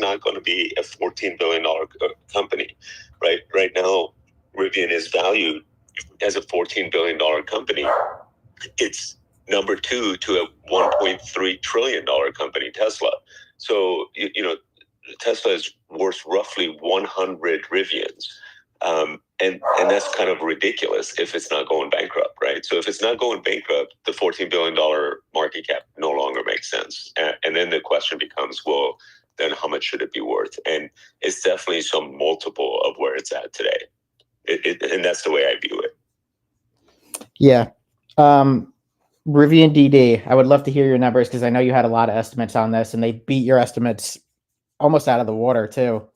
not going to be a $14 billion company, right? Right now, Rivian is valued as a $14 billion company. It's number two to a $1.3 trillion company, Tesla. So, Tesla is worth roughly 100 Rivians. And that's kind of ridiculous if it's not going bankrupt, right? So if it's not going bankrupt, the $14 billion market cap no longer makes sense. And then the question becomes, well, then how much should it be worth? And it's definitely some multiple of where it's at today. And that's the way I view it. Yeah. Rivian DD, I would love to hear your numbers because I know you had a lot of estimates on this and they beat your estimates almost out of the water too.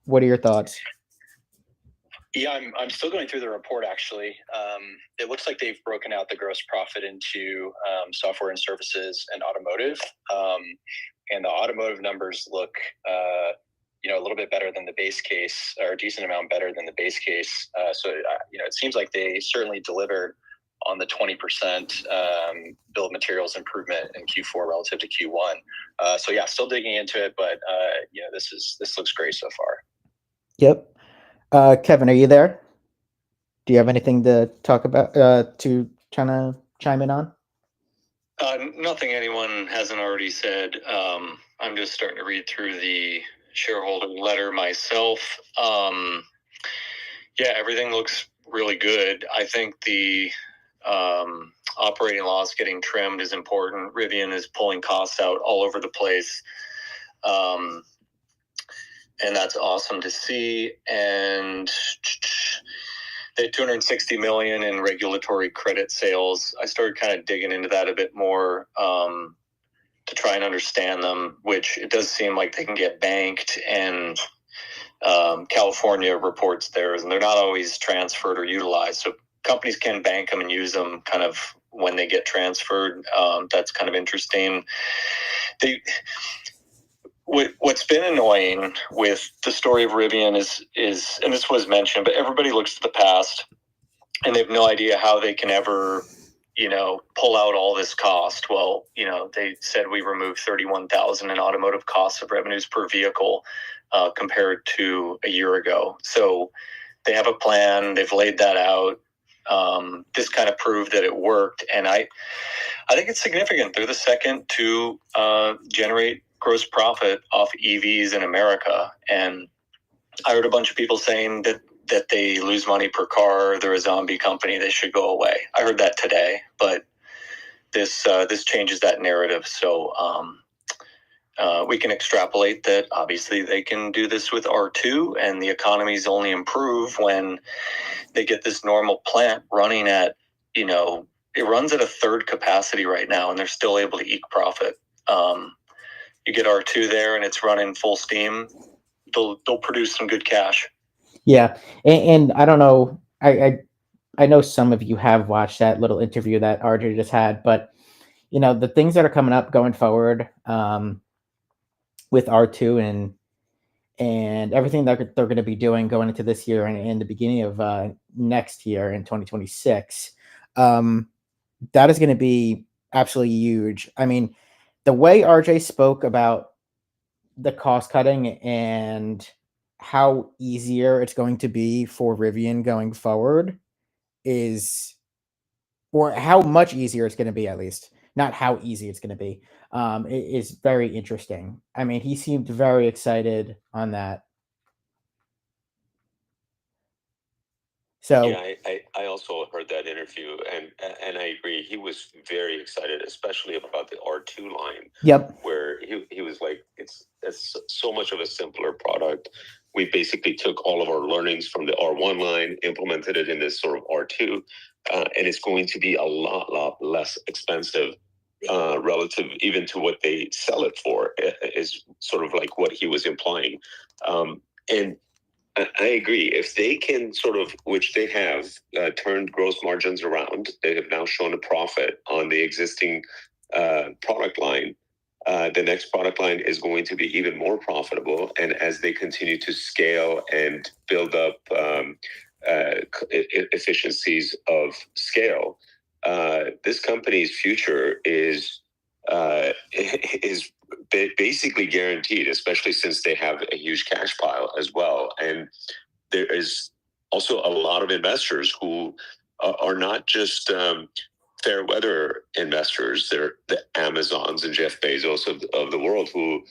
What are your thoughts? Yeah, I'm still going through the report, actually. It looks like they've broken out the gross profit into software and services and automotive. And the automotive numbers look, a little bit better than the base case, or a decent amount better than the base case. So it seems like they certainly delivered on the 20% bill of materials improvement in Q4 relative to Q1. So yeah, still digging into it, but this looks great so far. Yep. Kevin, are you there? Do you have anything to talk about, to kind of chime in on? Nothing anyone hasn't already said. I'm just starting to read through the shareholder letter myself. Yeah, everything looks really good. I think the operating loss getting trimmed is important. Rivian is pulling costs out all over the place. And that's awesome to see. And they had $260 million in regulatory credit sales. I started kind of digging into that a bit more to try and understand them, which it does seem like they can get banked, and California reports theirs, and they're not always transferred or utilized. So companies can bank them and use them kind of when they get transferred. That's kind of interesting. What's been annoying with the story of Rivian is, and this was mentioned, but everybody looks to the past and they have no idea how they can ever, pull out all this cost. Well, they said we removed $31,000 in automotive costs of revenues per vehicle compared to a year ago. So they have a plan. They've laid that out. This kind of proved that it worked. And I think it's significant. They're the second to generate gross profit off EVs in America. And I heard a bunch of people saying that they lose money per car, they're a zombie company, they should go away. I heard that today, but this changes that narrative. So we can extrapolate that obviously they can do this with R2, and the economies only improve when they get this normal plant running at, it runs at a third capacity right now, and they're still able to eke profit. You get R2 there and it's running full steam, they'll produce some good cash. Yeah. And I don't know, I know some of you have watched that little interview that RJ just had, but the things that are coming up going forward with R2 and everything that they're going to be doing going into this year and in the beginning of next year in 2026, that is going to be absolutely huge. I mean, the way RJ spoke about the cost cutting and how easier it's going to be for Rivian going forward or how much easier it's going to be, at least not how easy it's going to be, is very interesting. I mean, he seemed very excited on that. So yeah, I also heard that interview, and I agree. He was very excited, especially about the R2 line. Yep. Where he was like, it's so much of a simpler product. We basically took all of our learnings from the R1 line, implemented it in this sort of R2, and it's going to be a lot less expensive relative even to what they sell it for, is sort of like what he was implying. And I agree. If they can sort of, which they have, turned gross margins around, they have now shown a profit on the existing product line. The next product line is going to be even more profitable. And as they continue to scale and build up efficiencies of scale, this company's future is is basically guaranteed, especially since they have a huge cash pile as well. And there is also a lot of investors who are not just fair weather investors. They're the Amazons and Jeff Bezos of the world who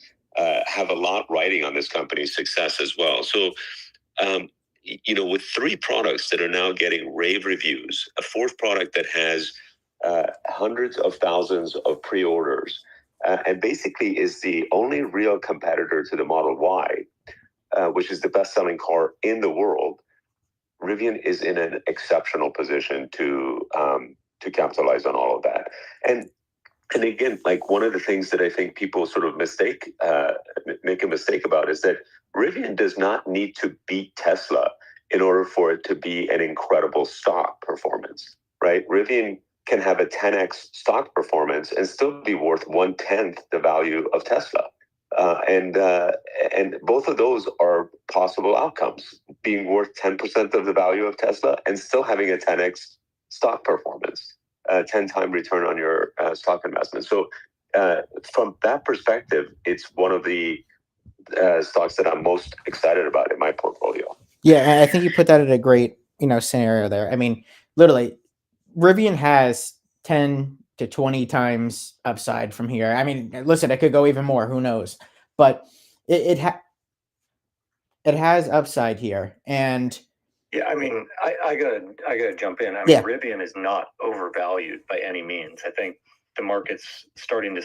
have a lot riding on this company's success as well. So, with 3 products that are now getting rave reviews, a 4th product that has hundreds of thousands of pre-orders, and basically is the only real competitor to the Model Y, which is the best-selling car in the world. Rivian is in an exceptional position to capitalize on all of that. And again, like, one of the things that I think people sort of make a mistake about is that Rivian does not need to beat Tesla in order for it to be an incredible stock performance, right? Rivian can have a 10x stock performance and still be worth 1/10 the value of Tesla. And both of those are possible outcomes, being worth 10% of the value of Tesla and still having a 10x stock performance, 10-time return on your stock investment. So from that perspective, it's one of the stocks that I'm most excited about in my portfolio. Yeah, and I think you put that in a great, scenario there. I mean, literally, Rivian has 10 to 20 times upside from here. I mean, listen, it could go even more. Who knows? But it has upside here, and yeah, I mean, I gotta jump in. I mean, yeah. Rivian is not overvalued by any means. I think the market's starting to.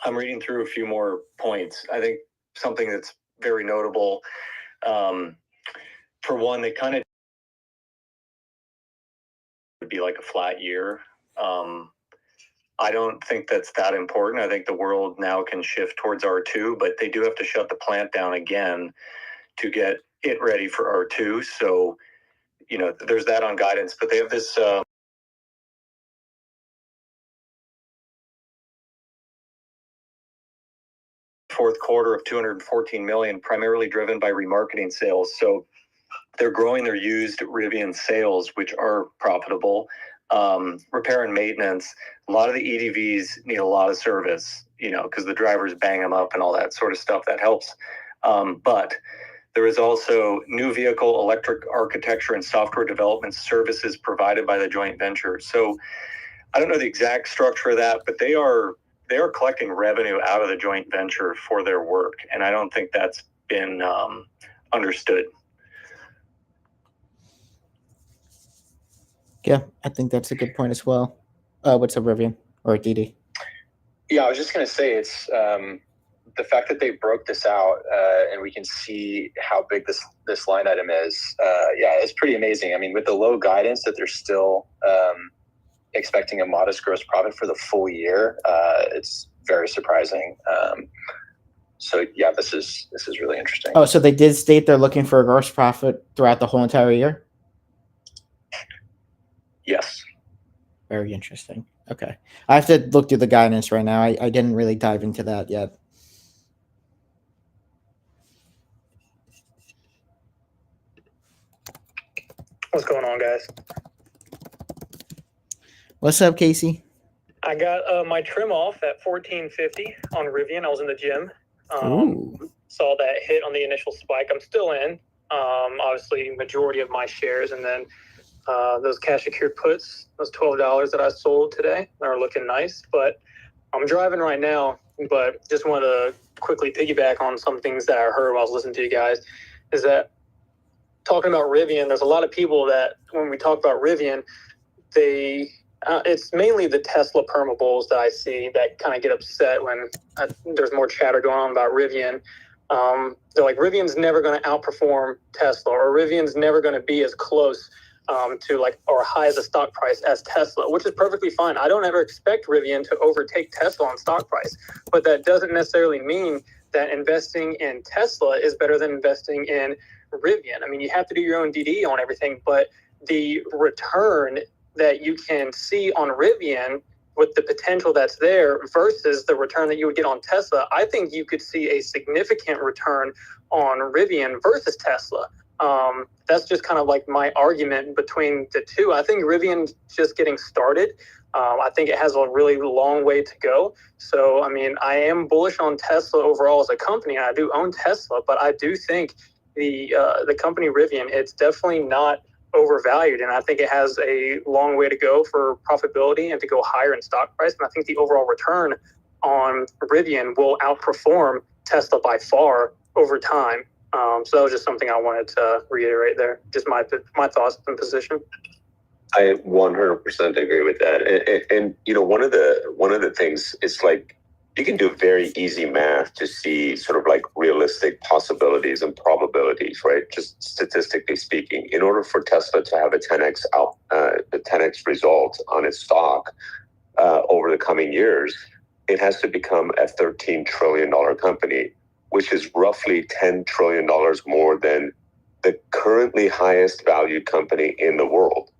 I'm reading through a few more points. I think something that's very notable. For one, they kind of would be like a flat year. I don't think that's that important. I think the world now can shift towards R2, but they do have to shut the plant down again to get it ready for R2. So, there's that on guidance, but they have this fourth quarter of $214 million, primarily driven by remarketing sales. So they're growing their used Rivian sales, which are profitable. Repair and maintenance. A lot of the EDVs need a lot of service, because the drivers bang them up and all that sort of stuff. That helps. But there is also new vehicle electric architecture and software development services provided by the joint venture. So I don't know the exact structure of that, but they are collecting revenue out of the joint venture for their work, and I don't think that's been understood. Yeah, I think that's a good point as well. What's up, Rivian or DD? Yeah, I was just going to say it's the fact that they broke this out and we can see how big this line item is. It's pretty amazing. I mean, with the low guidance that they're still expecting a modest gross profit for the full year, it's very surprising. So yeah, this is really interesting. Oh, so they did state they're looking for a gross profit throughout the whole entire year? Yes. Very interesting. Okay. I have to look through the guidance right now. I didn't really dive into that yet. What's going on, guys? What's up, Casey? I got my trim off at $14.50 on Rivian. I was in the gym. Saw that hit on the initial spike. I'm still in. Obviously, majority of my shares, and then those cash secured puts, those $12 that I sold today, are looking nice. But I'm driving right now. But just want to quickly piggyback on some things that I heard while I was listening to you guys. Is that talking about Rivian? There's a lot of people that when we talk about Rivian, it's mainly the Tesla perma bulls that I see that kind of get upset when there's more chatter going on about Rivian. They're like, Rivian's never going to outperform Tesla, or Rivian's never going to be as close to or high as a stock price as Tesla, which is perfectly fine. I don't ever expect Rivian to overtake Tesla on stock price, but that doesn't necessarily mean that investing in Tesla is better than investing in Rivian. I mean, you have to do your own DD on everything, but the return that you can see on Rivian with the potential that's there versus the return that you would get on Tesla, I think you could see a significant return on Rivian versus Tesla. That's just kind of like my argument between the two. I think Rivian's just getting started. I think it has a really long way to go. So, I mean, I am bullish on Tesla overall as a company. I do own Tesla, but I do think the company Rivian, it's definitely not overvalued, and I think it has a long way to go for profitability and to go higher in stock price. And I think the overall return on Rivian will outperform Tesla by far over time. So that was just something I wanted to reiterate there. Just my thoughts and position. I 100% agree with that. And you know, one of the things is like you can do very easy math to see sort of like realistic possibilities and probabilities, right? Just statistically speaking, in order for Tesla to have a 10x result on its stock over the coming years, it has to become a $13 trillion company, which is roughly $10 trillion more than the currently highest valued company in the world,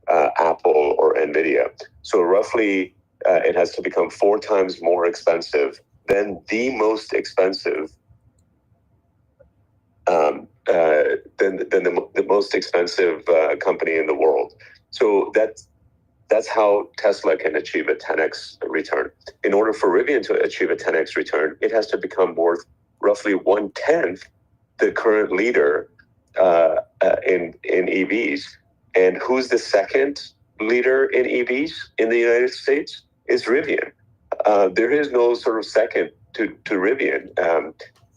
Apple or Nvidia. So roughly, it has to become 4 times more expensive than the most expensive, than the most expensive company in the world. So that's how Tesla can achieve a 10x return. In order for Rivian to achieve a 10x return, it has to become worth roughly 1/10 the current leader in EVs. And who's the second leader in EVs in the United States? Is Rivian. There is no sort of second to Rivian,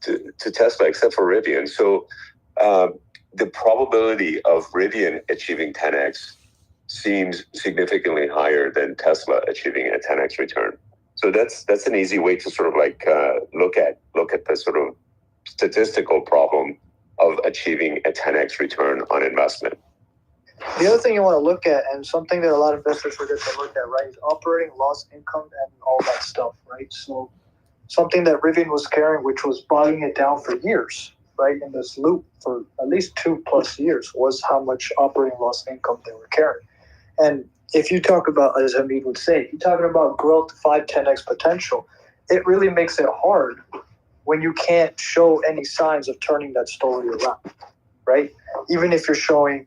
to Tesla, except for Rivian. So the probability of Rivian achieving 10x seems significantly higher than Tesla achieving a 10x return. So that's an easy way to sort of like look at the sort of statistical problem of achieving a 10x return on investment. The other thing you want to look at, and something that a lot of investors forget to look at, right, is operating loss income and all that stuff, right? So something that Rivian was carrying, which was bogging it down for years, right, in this loop for at least 2+ years, was how much operating loss income they were carrying. And if you talk about, as Hamid would say, you're talking about growth 5-10x potential, it really makes it hard when you can't show any signs of turning that story around, right? Even if you're showing,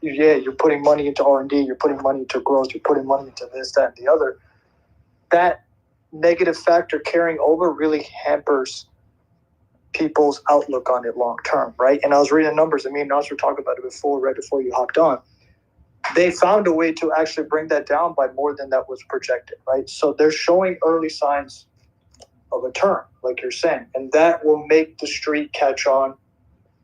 yeah, you're putting money into R&D, you're putting money into growth, you're putting money into this, that, and the other, that negative factor carrying over really hampers people's outlook on it long term, right? And I was reading numbers, and me and Nas were talking about it before, right before you hopped on. They found a way to actually bring that down by more than that was projected, right? So they're showing early signs of a turn, like you're saying, and that will make the street catch on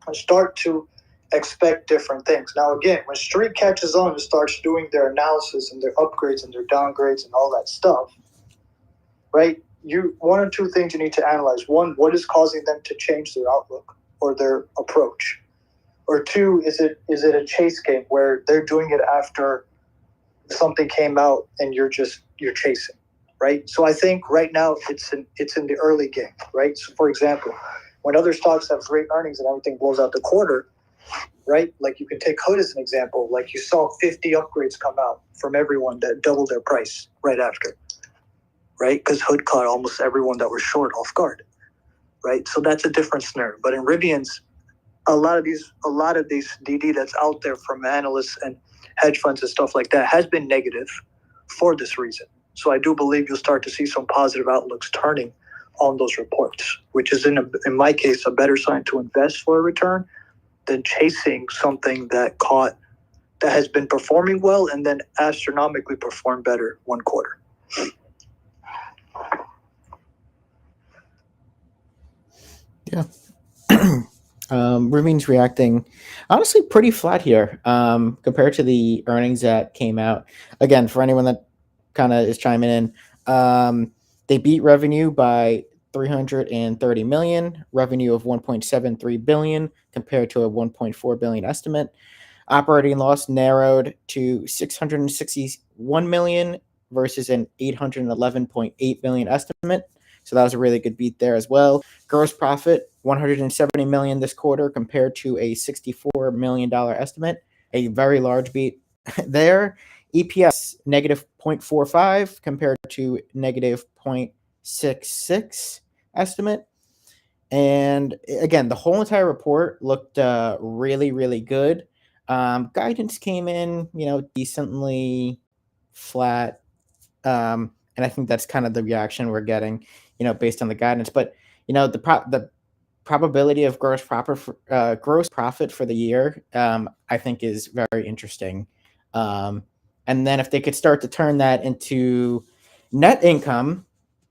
and start to expect different things. Now, again, when street catches on and starts doing their analysis and their upgrades and their downgrades and all that stuff, right? One or two things you need to analyze. One, what is causing them to change their outlook or their approach? Or two, is it a chase game where they're doing it after something came out and you're chasing, right? So I think right now it's in the early game, right? So for example, when other stocks have great earnings and everything blows out the quarter, right? Like you can take Hood as an example. Like you saw 50 upgrades come out from everyone that doubled their price right after, right? Because Hood caught almost everyone that was short off guard, right? So that's a different scenario. But in Rivian's, a lot of these DD that's out there from analysts and hedge funds and stuff like that has been negative for this reason. So I do believe you'll start to see some positive outlooks turning on those reports, which is in my case a better sign to invest for a return than chasing something that has been performing well and then astronomically performed better one quarter. Yeah. Rivian's reacting honestly pretty flat here compared to the earnings that came out. Again, for anyone that kind of is chiming in, they beat revenue by 330 million, revenue of 1.73 billion compared to a 1.4 billion estimate. Operating loss narrowed to 661 million versus an 811.8 million estimate. So that was a really good beat there as well. Gross profit, 170 million this quarter compared to a $64 million estimate. A very large beat there. EPS, negative 0.45 compared to negative 0.66 estimate. And again, the whole entire report looked really, really good. Guidance came in, decently flat. And I think that's kind of the reaction we're getting, based on the guidance. But the probability of gross profit for the year, I think is very interesting. And then if they could start to turn that into net income,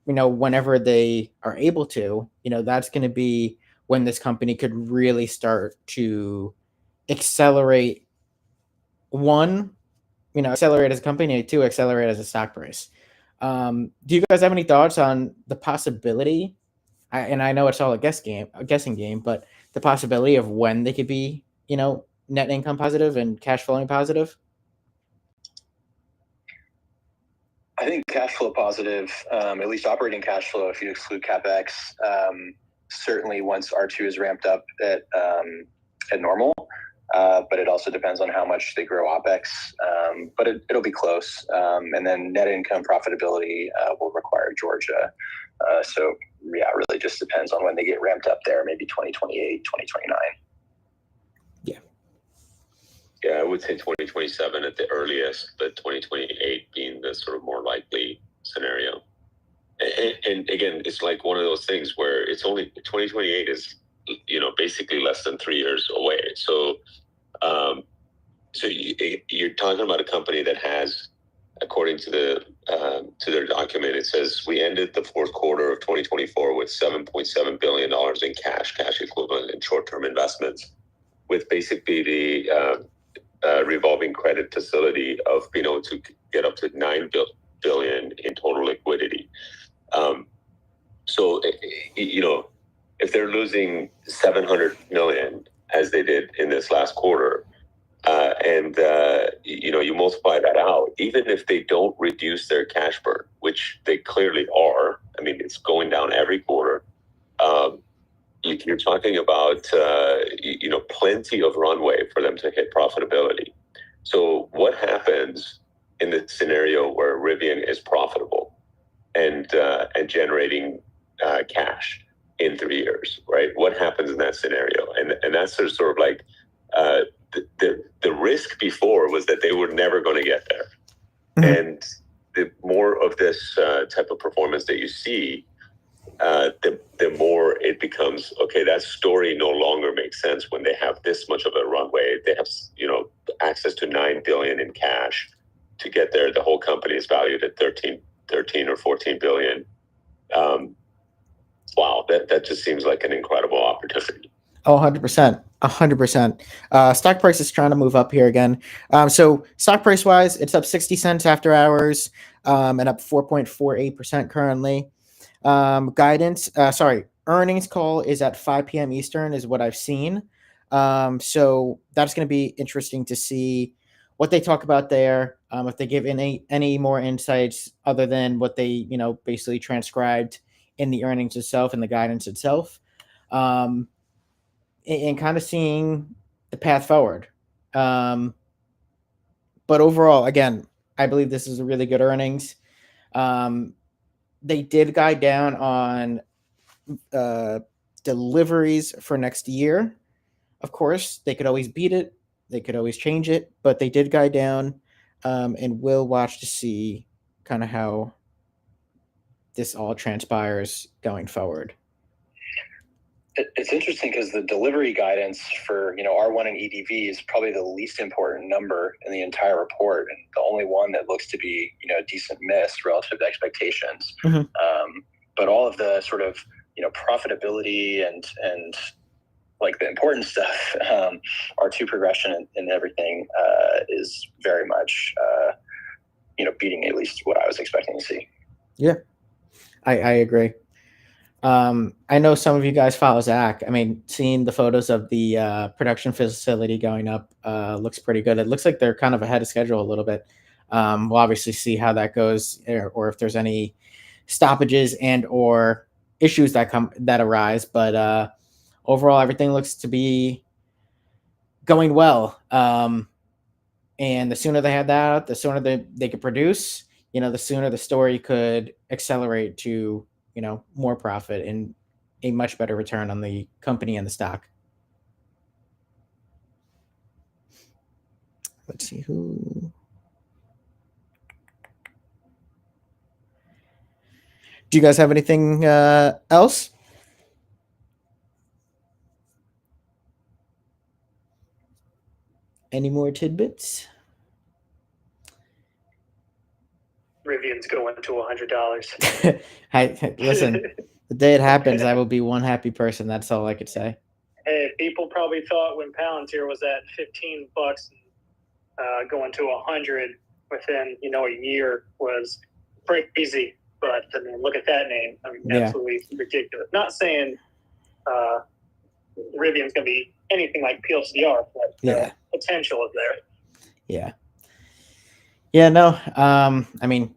whenever they are able to, that's going to be when this company could really start to accelerate. One, accelerate as a company. Two, accelerate as a stock price. Do you guys have any thoughts on the possibility? And I know it's all a guessing game, but the possibility of when they could be, net income positive and cash flowing positive. I think cash flow positive, at least operating cash flow, if you exclude capex, certainly once R2 is ramped up at normal. But it also depends on how much they grow OpEx. But it'll be close. And then net income profitability will require Georgia. So yeah, it really just depends on when they get ramped up there, maybe 2028, 2029. Yeah, I would say 2027 at the earliest, but 2028 being the sort of more likely scenario. And again, it's like one of those things where it's only 2028 is, basically less than 3 years away. So, you're talking about a company that has, according to to their document, it says we ended the fourth quarter of 2024 with $7.7 billion in cash equivalent, and short-term investments, with basically the revolving credit facility of being able to get up to $9 billion in total liquidity. So, if they're losing $700 million as they did in this last quarter, and you multiply that out, even if they don't reduce their cash burn, which they clearly are, I mean, it's going down every quarter. You're talking about plenty of runway for them to hit profitability. So what happens in the scenario where Rivian is profitable and generating cash in 3 years, right? What happens in that scenario? And that's sort of like the risk before was that they were never going to get there. Mm-hmm. And the more of this type of performance that you see, the more it becomes, okay, that story no longer makes sense when they have this much of a runway. They have, access to $9 billion in cash to get there. The whole company is valued at 13 or 14 billion. Wow, that just seems like an incredible opportunity. Oh, 100%. 100%. Stock price is trying to move up here again. So stock price wise, it's up 60 cents after hours, and up 4.48% currently. Earnings call is at 5 p.m. Eastern is what I've seen. So that's going to be interesting to see what they talk about there. If they give any more insights other than what they, basically transcribed in the earnings itself and the guidance itself. And kind of seeing the path forward. But overall, again, I believe this is a really good earnings. They did guide down on deliveries for next year. Of course, they could always beat it. They could always change it, but they did guide down, and we'll watch to see kind of how this all transpires going forward. It's interesting because the delivery guidance for R1 and EDV is probably the least important number in the entire report, and the only one that looks to be a decent miss relative to expectations. Mm-hmm. But all of the sort of profitability and like the important stuff, R2 progression and everything is very much beating at least what I was expecting to see. Yeah, I agree. I know some of you guys follow Zach. I mean, seeing the photos of the production facility going up looks pretty good. It looks like they're kind of ahead of schedule a little bit. We'll obviously see how that goes, or if there's any stoppages and or issues that arise. But overall, everything looks to be going well. And the sooner they had that out, the sooner they could produce. The sooner the story could accelerate to more profit and a much better return on the company and the stock. Let's see who. Do you guys have anything else? Any more tidbits? Rivian's going to $100. Listen, the day it happens, I will be one happy person. That's all I could say. Hey, people probably thought when Palantir was at $15 going to 100 within a year was crazy. But I mean, look at that name. I mean, absolutely ridiculous. Not saying Rivian's going to be anything like PLCR, but the potential is there. Yeah. No. I mean,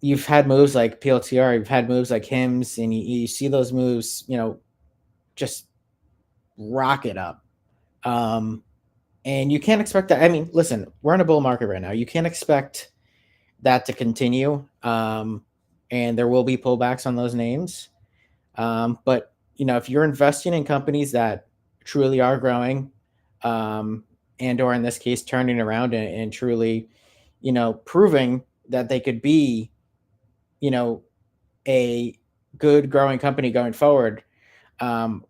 you've had moves like PLTR, you've had moves like HIMS, and you see those moves, just rocket up. And you can't expect that. I mean, listen, we're in a bull market right now. You can't expect that to continue. And there will be pullbacks on those names. But if you're investing in companies that truly are growing, and or in this case turning around and truly, proving that they could be, a good growing company going forward,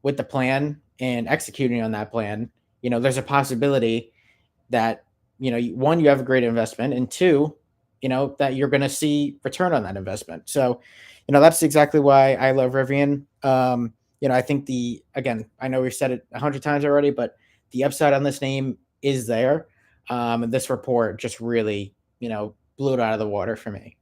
with the plan and executing on that plan, there's a possibility that, one, you have a great investment, and two, that you're going to see return on that investment. So, that's exactly why I love Rivian. I think I know we've said it 100 times already, but the upside on this name is there. And this report just really, blew it out of the water for me.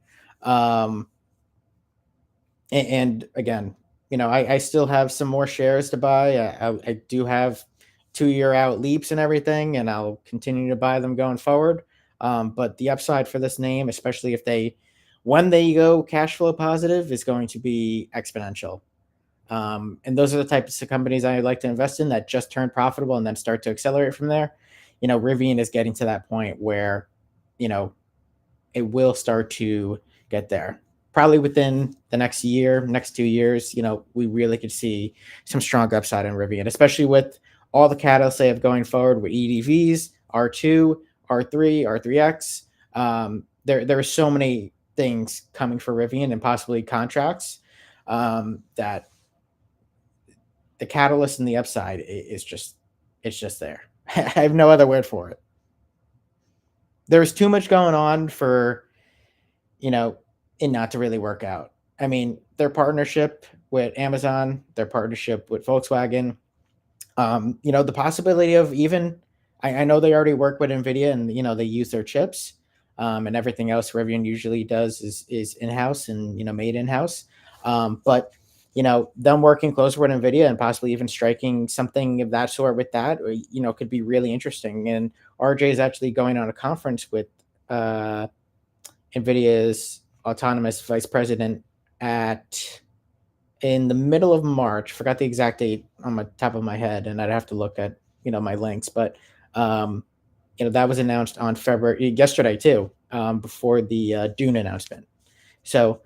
And again, I still have some more shares to buy. I do have 2-year out leaps and everything, and I'll continue to buy them going forward. But the upside for this name, especially when they go cash flow positive, is going to be exponential. And those are the types of companies I like to invest in that just turn profitable and then start to accelerate from there. Rivian is getting to that point where, it will start to get there. Probably within the next 2 years, we really could see some strong upside in Rivian, especially with all the catalysts they have going forward with EDVs, R2, R3, R3X. There are so many things coming for Rivian and possibly contracts, that the catalyst and the upside is just there. I have no other word for it. There's too much going on for, it not to really work out. I mean, their partnership with Amazon, their partnership with Volkswagen, the possibility of even, I know they already work with NVIDIA and, they use their chips, and everything else Rivian usually does is in-house and, made in-house. But, them working closer with NVIDIA and possibly even striking something of that sort with that, could be really interesting. And RJ is actually going on a conference with NVIDIA's autonomous vice president in the middle of March. Forgot the exact date on the top of my head, and I'd have to look at, my links. But, that was announced on yesterday too, before the Dune announcement. So,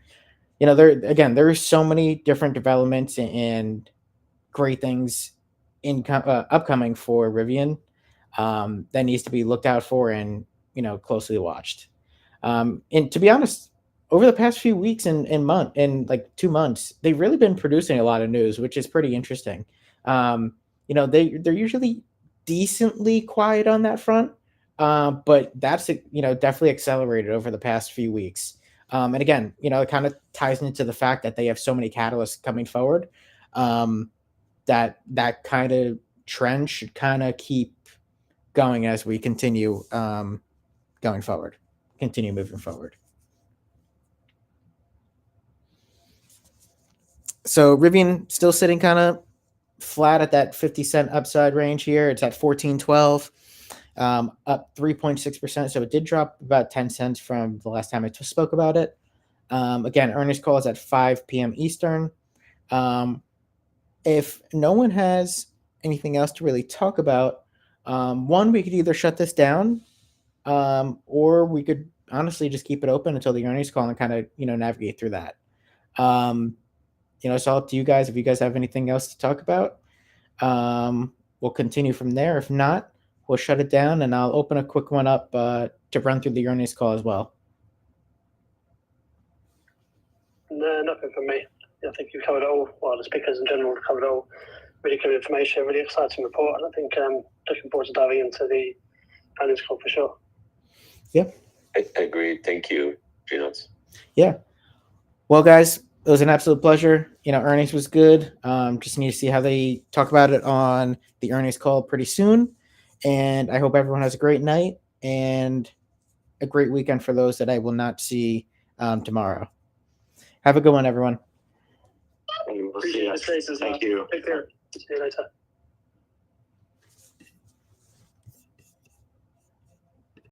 there are so many different developments and great things upcoming for Rivian, that needs to be looked out for and, closely watched. And to be honest, over the past few weeks and like 2 months, they've really been producing a lot of news, which is pretty interesting. They're usually decently quiet on that front, but that's definitely accelerated over the past few weeks. And again, it kind of ties into the fact that they have so many catalysts coming forward, that kind of trend should kind of keep going as we continue moving forward. So Rivian still sitting kind of flat at that 50-cent upside range here. It's at 14.12, up 3.6%. So it did drop about 10 cents from the last time I spoke about it. Again, earnings call is at 5 p.m. Eastern. If no one has anything else to really talk about, one, we could either shut this down, or we could honestly just keep it open until the earnings call and kind of, navigate through that. it's all up to you guys. If you guys have anything else to talk about, we'll continue from there. If not, we'll shut it down, and I'll open a quick one up to run through the earnings call as well. No, nothing from me. I think you've covered it all. Well, the speakers in general have covered it all. Really good information, really exciting report, and I think looking forward to diving into the earnings call for sure. Yeah. I agree. Thank you, Ginox. Yeah. Well, guys, it was an absolute pleasure. Earnings was good. Just need to see how they talk about it on the earnings call pretty soon. And I hope everyone has a great night and a great weekend for those that I will not see tomorrow. Have a good one, everyone. We'll see you. Thank you. Take care. See you later.